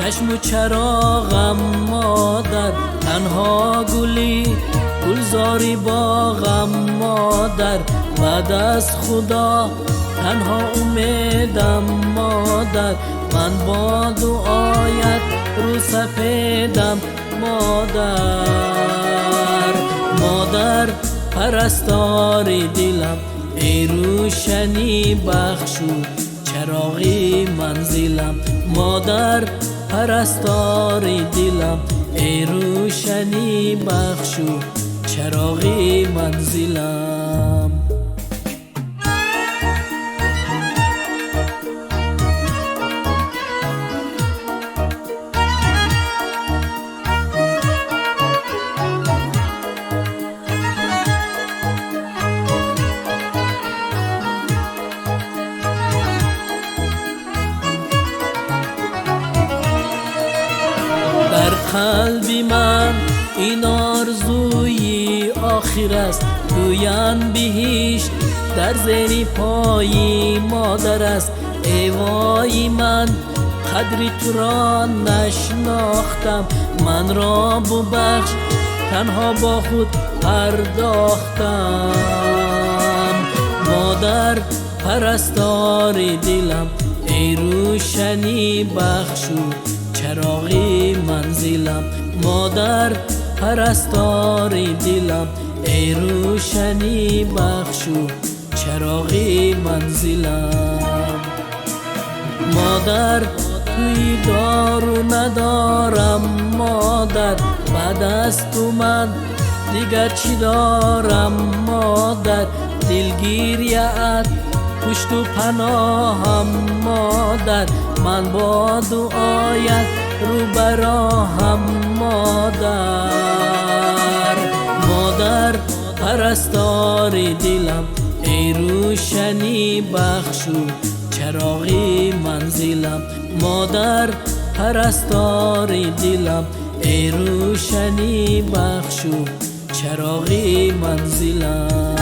چشم و چراغم مادر، تنها گلی گلزاری باغم مادر، بعد از خدا تنها امیدم مادر، من با دعایت رو سپیدم مادر. مادر پرستاری دلم، ای روشنی بخشو چراغی منزلم. مادر پرستاری دلم، ای روشنی بخشو چراغی منزلم. در قلبی من این آرزوی آخر است، گویند بهشت در زیر پای مادر است. ای وای من قدری تو را نشناختم، من را ببخش تنها با خود پرداختم. مادر پرستاری دلم، ای روشنی بخشو چراغی منزلم. مادر پرستاری دلم، ای روشنی بخشو چراغی منزلم. مادر توی دارو ندارم مادر، بعد از تو من دیگر چی دارم مادر. دلگیریت پشت و پناهم مادر، من با دعایت رو براهم مادر. مادر پرستاری دلم، ای روشنی بخشو چراغی منزلم. مادر پرستاری دلم، ای روشنی بخشو چراغی منزلم.